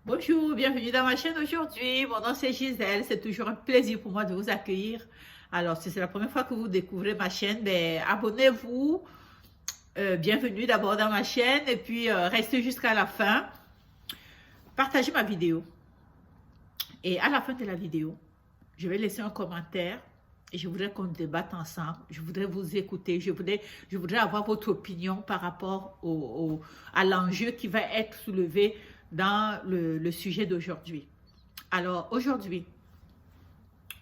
Bonjour, bienvenue dans ma chaîne aujourd'hui. Mon nom c'est Gisèle, c'est toujours un plaisir pour moi de vous accueillir. Alors, si c'est la première fois que vous découvrez ma chaîne, ben, abonnez-vous. Bienvenue d'abord dans ma chaîne et puis restez jusqu'à la fin. Partagez ma vidéo. Et à la fin de la vidéo, je vais laisser un commentaire et je voudrais qu'on débatte ensemble. Je voudrais vous écouter. Je voudrais avoir votre opinion par rapport à l'enjeu qui va être soulevé dans le sujet d'aujourd'hui. Alors, aujourd'hui,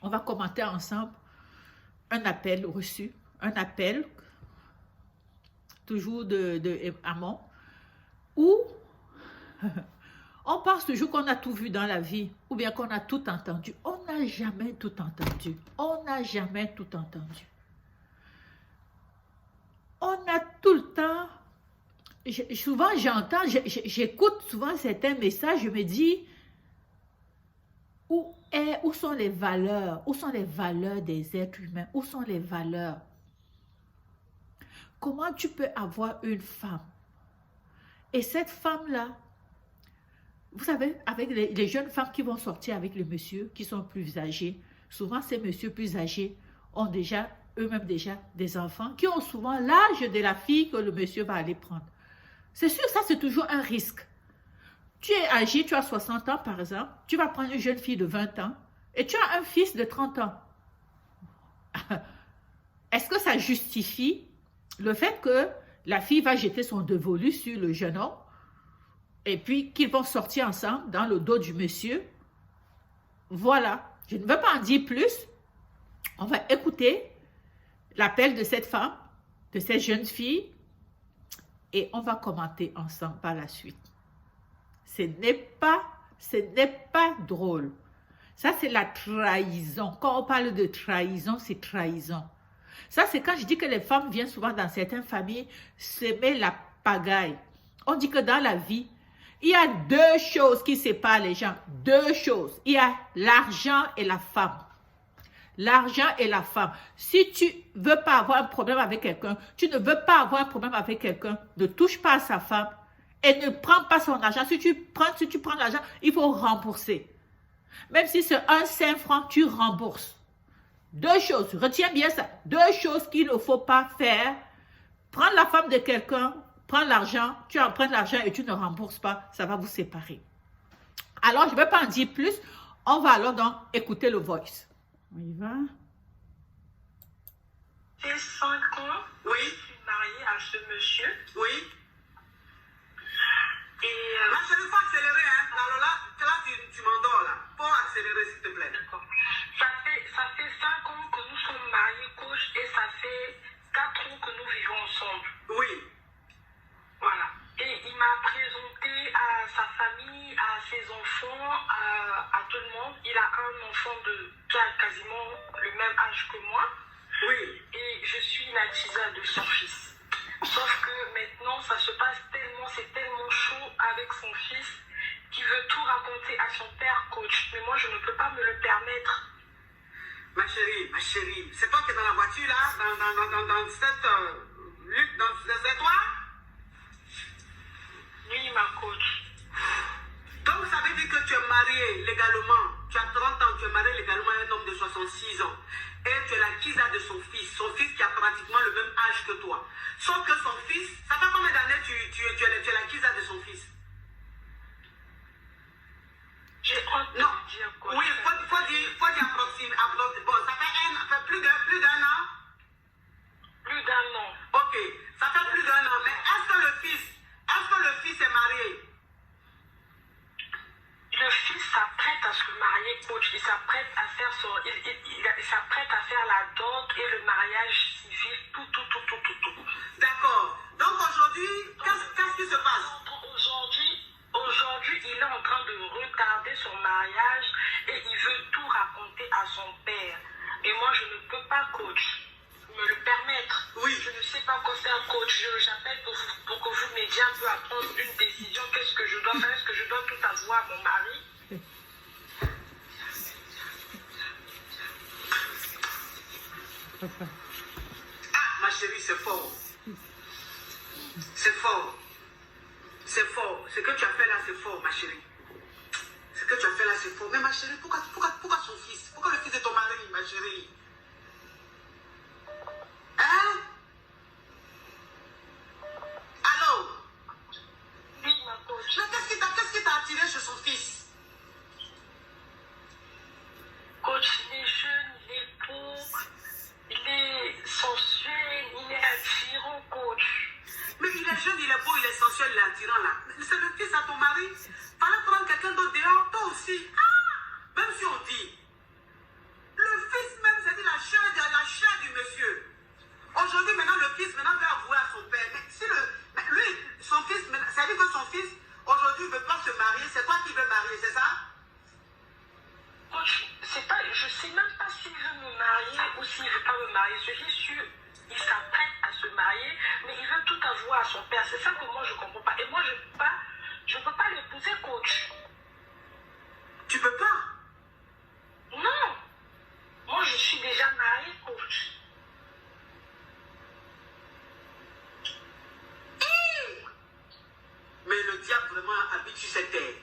on va commenter ensemble un appel reçu, un appel, toujours de Amon, où on pense toujours qu'on a tout vu dans la vie, ou bien qu'on a tout entendu. On n'a jamais tout entendu. On n'a jamais tout entendu. On a tout le temps... Souvent, j'entends, j'écoute souvent certains messages, je me dis, où sont les valeurs? Où sont les valeurs des êtres humains? Où sont les valeurs? Comment tu peux avoir une femme? Et cette femme-là, vous savez, avec les jeunes femmes qui vont sortir avec les messieurs qui sont plus âgés, souvent ces messieurs plus âgés ont déjà, eux-mêmes déjà, des enfants qui ont souvent l'âge de la fille que le monsieur va aller prendre. C'est sûr, ça c'est toujours un risque. Tu es âgé, tu as 60 ans par exemple, tu vas prendre une jeune fille de 20 ans et tu as un fils de 30 ans. Est-ce que ça justifie le fait que la fille va jeter son dévolu sur le jeune homme et puis qu'ils vont sortir ensemble dans le dos du monsieur? Voilà, je ne veux pas en dire plus. On va écouter l'appel de cette femme, de cette jeune fille, et on va commenter ensemble par la suite. Ce n'est pas drôle. Ça, c'est la trahison. Quand on parle de trahison, c'est trahison. Ça, c'est quand je dis que les femmes viennent souvent dans certaines familles semer la pagaille. On dit que dans la vie, il y a deux choses qui séparent les gens. Deux choses. Il y a l'argent et la femme. L'argent et la femme. Si tu ne veux pas avoir un problème avec quelqu'un, tu ne veux pas avoir un problème avec quelqu'un, ne touche pas à sa femme et ne prends pas son argent. Si tu prends l'argent, il faut rembourser. Même si c'est 5 francs, tu rembourses. Deux choses, retiens bien ça. Deux choses qu'il ne faut pas faire. Prendre la femme de quelqu'un, prendre l'argent, tu empruntes l'argent et tu ne rembourses pas, ça va vous séparer. Alors, je ne vais pas en dire plus. On va alors donc écouter le voice. On y va. J'ai 5 ans. Oui. Je suis mariée à ce monsieur. Oui. Et là, je ne vais pas accélérer, hein. Là, tu m'endors, là. Faut accélérer, s'il te plaît. D'accord. Ça fait 5 ans que nous sommes mariés, coach, et ça fait 4 ans que nous vivons ensemble. Oui. Voilà. Et il m'a présenté à sa famille, à ses enfants, à tout le monde. Il a un enfant qui a quasiment le même âge que moi. Oui. Et je suis la tisa de son fils. Sauf que maintenant, ça se passe tellement, c'est tellement chaud avec son fils qui veut tout raconter à son père, coach. Mais moi, je ne peux pas me le permettre. Ma chérie, c'est toi qui es dans la voiture, là, dans cette lutte, c'est toi? Oui, ma coach. Donc, ça veut dire que tu es marié légalement. Tu as 30 ans, tu es marié légalement à un homme de 66 ans. Et tu es la kisa de son fils qui a pratiquement le même âge que toi. Sauf que son fils, ça fait combien d'années tu es la kisa de son fils? J'ai honte de dire quoi. Oui, faut dire approximativement. Bon, ça fait plus d'un an? Plus d'un an. Ok, ça fait plus d'un an. Mais est-ce que le fils est marié? Le fils s'apprête à se marier, coach. Il s'apprête à faire il s'apprête à faire la dot et le mariage civil, tout. D'accord. Donc aujourd'hui, qu'est-ce qui se passe? Aujourd'hui, il est en train de retarder son mariage et il veut tout raconter à son père. Et moi, je ne peux pas, coach, me le permettre. Oui. Je ne sais pas quoi faire, coach. J'appelle pour que vous m'aidiez un peu à prendre une décision. Qu'est-ce que je dois faire? Est-ce que je dois tout avouer à mon mari? Ah, ma chérie, c'est fort. C'est fort. C'est fort. Ce que tu as fait là, c'est fort, ma chérie. Ce que tu as fait là, c'est faux. Mais ma chérie, pourquoi son fils? Pourquoi le fils de ton mari, ma chérie? Hein? Allô? Oui, ma coach. Mais qu'est-ce qui t'a attiré chez son fils? Coach, il est jeune, il est beau, il est sensuel, il est attirant, coach. Mais il est jeune, il est beau, il est sensuel, il est attirant là. C'est le fils à ton mari. Fallait prendre quelqu'un d'autre dehors, toi aussi. Ah! Même si on dit. Le fils même, c'est la chair du monsieur. Aujourd'hui, maintenant, le fils maintenant veut avouer à son père. Mais si lui, son fils, ça veut dire que son fils, aujourd'hui, ne veut pas se marier. C'est toi qui veux marier, c'est ça? Coach, je sais même pas s'il veut me marier ou s'il veut pas me marier. Je suis sûre, il s'apprête à se marier, mais il veut tout avouer à son père. C'est ça que moi je comprends pas. Et moi je peux pas l'épouser, coach. Tu peux pas? Non. Moi je suis déjà mariée, coach. Mais le diable vraiment habite sur cette terre.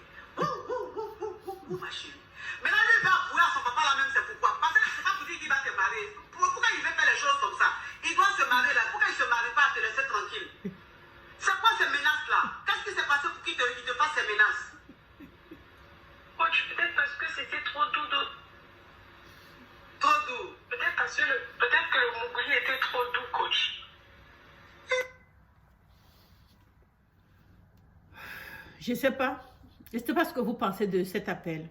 Ma chérie. Maintenant, lui, il va avouer à son papa là même, c'est pourquoi? Parce que c'est pas pour dire qu'il va te marier. Pourquoi il veut faire les choses comme ça? Il doit se marier là. Pourquoi il ne se marie pas à te laisser tranquille? C'est quoi ces menaces là? Qu'est-ce qui s'est passé pour qu'il te fasse ces menaces? Coach, peut-être parce que c'était trop doux. Trop doux. Peut-être que le Mowgli était trop doux, coach. Je ne sais pas. Je ne sais pas ce que vous pensez de cet appel.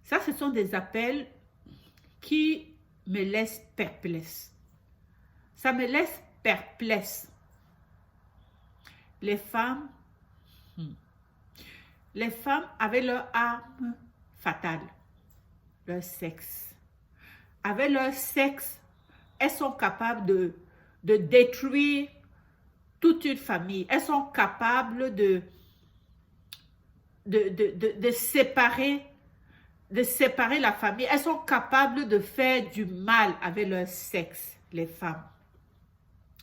Ça, ce sont des appels qui me laissent perplexe. Ça me laisse perplexe. Les femmes avaient leur arme fatale, leur sexe. Avec leur sexe, elles sont capables de détruire toute une famille. Elles sont capables de séparer la famille. Elles sont capables de faire du mal avec leur sexe, les femmes.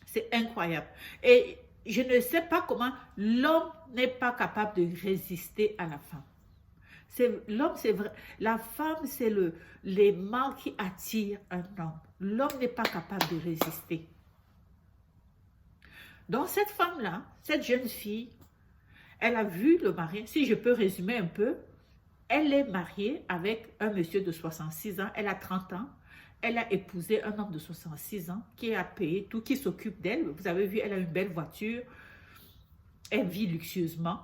C'est incroyable. Et je ne sais pas comment l'homme n'est pas capable de résister à la femme. L'homme, c'est vrai. La femme, c'est l'aimant qui attire un homme. L'homme n'est pas capable de résister. Donc, cette femme-là, cette jeune fille, elle a vu le mari. Si je peux résumer un peu, elle est mariée avec un monsieur de 66 ans. Elle a 30 ans. Elle a épousé un homme de 66 ans qui a payé tout, qui s'occupe d'elle. Vous avez vu, elle a une belle voiture. Elle vit luxueusement.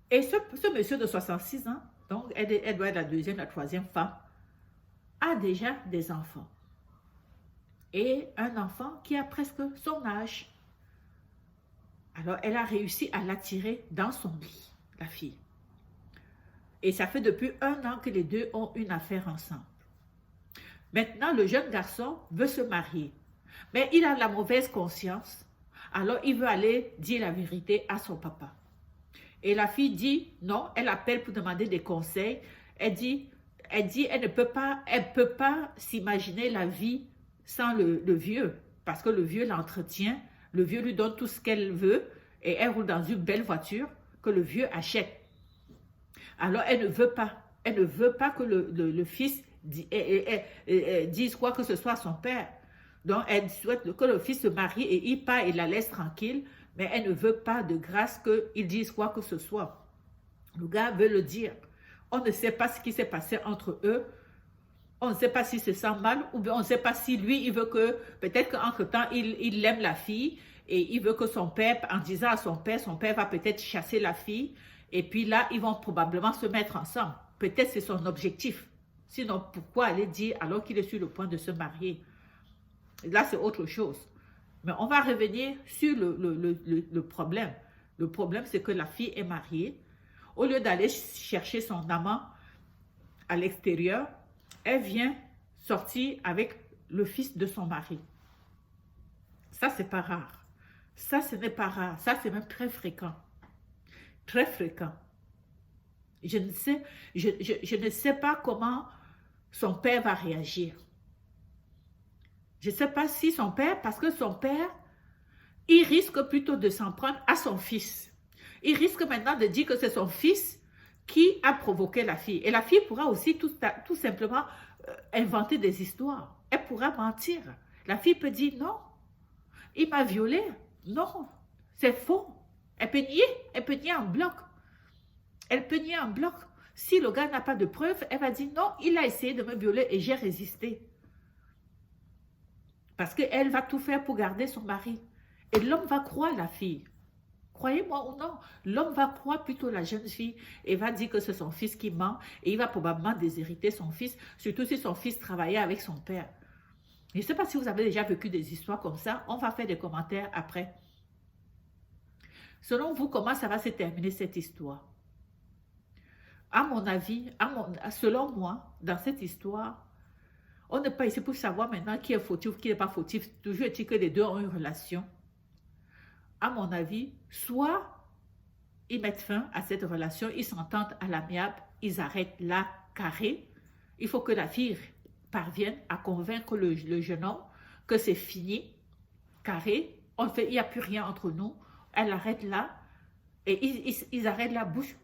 Et ce monsieur de 66 ans, donc elle doit être la deuxième, la troisième femme, a déjà des enfants. Et un enfant qui a presque son âge. Alors, elle a réussi à l'attirer dans son lit, la fille. Et ça fait depuis 1 an que les deux ont une affaire ensemble. Maintenant, le jeune garçon veut se marier. Mais il a la mauvaise conscience. Alors, il veut aller dire la vérité à son papa. Et la fille dit non, elle appelle pour demander des conseils. Elle dit elle ne peut pas s'imaginer la vie sans le vieux. Parce que le vieux l'entretient. Le vieux lui donne tout ce qu'elle veut et elle roule dans une belle voiture que le vieux achète. Alors, elle ne veut pas. Elle ne veut pas que le fils dise quoi que ce soit à son père. Donc, elle souhaite que le fils se marie et il part et la laisse tranquille, mais elle ne veut pas de grâce qu'il dise quoi que ce soit. Le gars veut le dire. On ne sait pas ce qui s'est passé entre eux. On ne sait pas s'il se sent mal ou bien on ne sait pas si lui, il veut que, peut-être qu'entre-temps, il aime la fille et il veut que son père, en disant à son père va peut-être chasser la fille et puis là, ils vont probablement se mettre ensemble. Peut-être c'est son objectif. Sinon, pourquoi aller dire alors qu'il est sur le point de se marier? Là, c'est autre chose. Mais on va revenir sur le problème. Le problème, c'est que la fille est mariée. Au lieu d'aller chercher son amant à l'extérieur, elle vient sortir avec le fils de son mari. Ça, c'est pas rare. Ça, ce n'est pas rare. Ça, c'est même très fréquent. Très fréquent. Je ne sais pas comment son père va réagir. Je ne sais pas si son père, parce que son père, il risque plutôt de s'en prendre à son fils. Il risque maintenant de dire que c'est son fils qui a provoqué la fille. Et la fille pourra aussi tout simplement inventer des histoires. Elle pourra mentir. La fille peut dire non, il m'a violée. Non, c'est faux. Elle peut nier en bloc. Elle peut nier en bloc. Si le gars n'a pas de preuves, elle va dire non, il a essayé de me violer et j'ai résisté. Parce qu'elle va tout faire pour garder son mari. Et l'homme va croire la fille. Croyez-moi ou non, l'homme va croire plutôt la jeune fille et va dire que c'est son fils qui ment et il va probablement déshériter son fils, surtout si son fils travaillait avec son père. Je ne sais pas si vous avez déjà vécu des histoires comme ça, on va faire des commentaires après. Selon vous, comment ça va se terminer cette histoire? À mon avis, selon moi, dans cette histoire, on n'est pas ici pour savoir maintenant qui est fautif ou qui n'est pas fautif. Toujours est-il que les deux ont une relation. À mon avis, soit ils mettent fin à cette relation, ils s'entendent à l'amiable, ils arrêtent là, carré. Il faut que la fille parvienne à convaincre le jeune homme que c'est fini, carré. Il n'y a plus rien entre nous. Elle arrête là et ils arrêtent la bouche.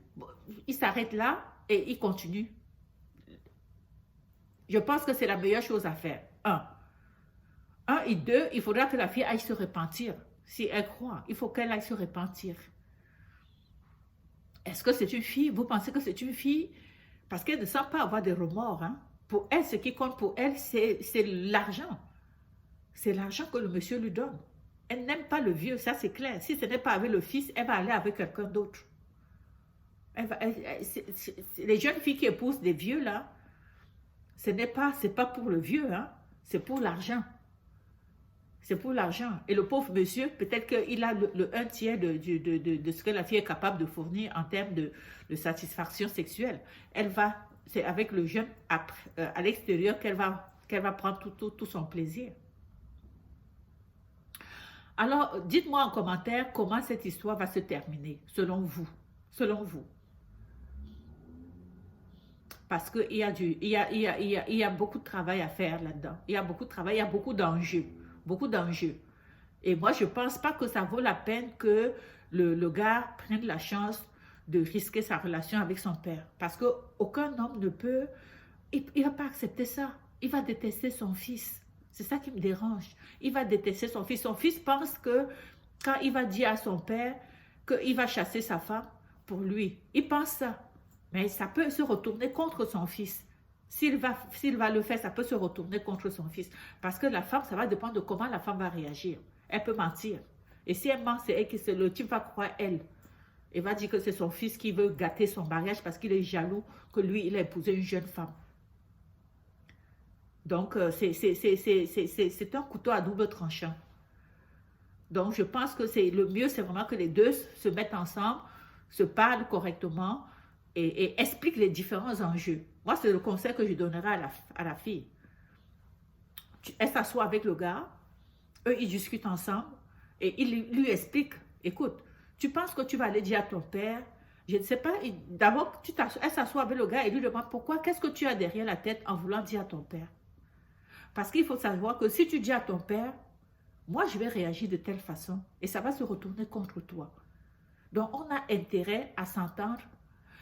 Ils s'arrêtent là et ils continuent. Je pense que c'est la meilleure chose à faire. Un et deux, il faudra que la fille aille se repentir. Si elle croit, il faut qu'elle aille se repentir. Est-ce que c'est une fille? Vous pensez que c'est une fille? Parce qu'elle ne semble pas avoir de remords. Hein? Pour elle, ce qui compte pour elle, c'est l'argent. C'est l'argent que le monsieur lui donne. Elle n'aime pas le vieux, ça c'est clair. Si ce n'est pas avec le fils, elle va aller avec quelqu'un d'autre. Les jeunes filles qui épousent des vieux là, c'est pas pour le vieux, hein? C'est pour l'argent. C'est pour l'argent. Et le pauvre monsieur, peut-être qu'il a le un tiers de ce que la fille est capable de fournir en termes de satisfaction sexuelle. C'est avec le jeune à l'extérieur qu'elle va prendre tout son plaisir. Alors, dites-moi en commentaire comment cette histoire va se terminer, selon vous. Selon vous. Parce qu'il y a beaucoup de travail à faire là-dedans. Il y a beaucoup de travail, il y a beaucoup d'enjeux. Beaucoup d'enjeux. Et moi, je ne pense pas que ça vaut la peine que le gars prenne la chance de risquer sa relation avec son père. Parce qu'aucun homme ne peut... Il ne va pas accepter ça. Il va détester son fils. C'est ça qui me dérange. Il va détester son fils. Son fils pense que quand il va dire à son père qu'il va chasser sa femme pour lui, il pense ça. Mais ça peut se retourner contre son fils. S'il va le faire, ça peut se retourner contre son fils. Parce que la femme, ça va dépendre de comment la femme va réagir. Elle peut mentir. Et si elle ment, c'est elle qui le type va croire elle. Il va dire que c'est son fils qui veut gâter son mariage parce qu'il est jaloux que lui, il a épousé une jeune femme. Donc, c'est un couteau à double tranchant. Donc, je pense que le mieux, c'est vraiment que les deux se mettent ensemble, se parlent correctement et expliquent les différents enjeux. Moi, c'est le conseil que je donnerai à la fille. Elle s'assoit avec le gars, eux, ils discutent ensemble et il lui explique, écoute, tu penses que tu vas aller dire à ton père, je ne sais pas, d'abord, elle s'assoit avec le gars et lui demande pourquoi, qu'est-ce que tu as derrière la tête en voulant dire à ton père? Parce qu'il faut savoir que si tu dis à ton père, moi, je vais réagir de telle façon et ça va se retourner contre toi. Donc, on a intérêt à s'entendre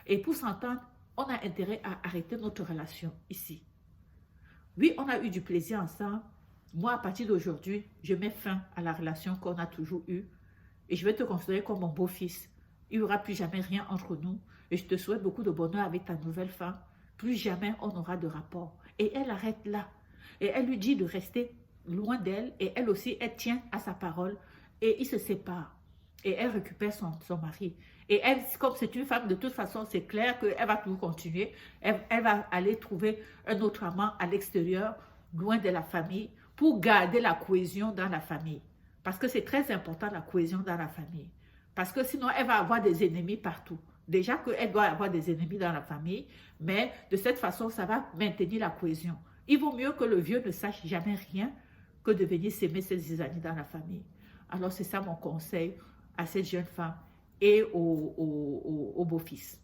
et pour s'entendre, on a intérêt à arrêter notre relation ici. Oui, on a eu du plaisir ensemble. Moi, à partir d'aujourd'hui, je mets fin à la relation qu'on a toujours eue et je vais te considérer comme mon beau-fils. Il n'y aura plus jamais rien entre nous et je te souhaite beaucoup de bonheur avec ta nouvelle femme. Plus jamais on aura de rapport. Et elle arrête là. Et elle lui dit de rester loin d'elle et elle aussi, elle tient à sa parole et ils se séparent. Et elle récupère son mari. Et elle, comme c'est une femme, de toute façon, c'est clair qu'elle va toujours continuer. Elle va aller trouver un autre amant à l'extérieur, loin de la famille, pour garder la cohésion dans la famille. Parce que c'est très important, la cohésion dans la famille. Parce que sinon, elle va avoir des ennemis partout. Déjà qu'elle doit avoir des ennemis dans la famille, mais de cette façon, ça va maintenir la cohésion. Il vaut mieux que le vieux ne sache jamais rien que de venir s'aimer ses amis dans la famille. Alors, c'est ça mon conseil à cette jeune femme et au beau-fils.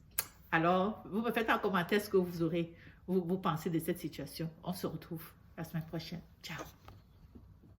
Alors, vous me faites en commentaire ce que vous pensez de cette situation. On se retrouve la semaine prochaine. Ciao.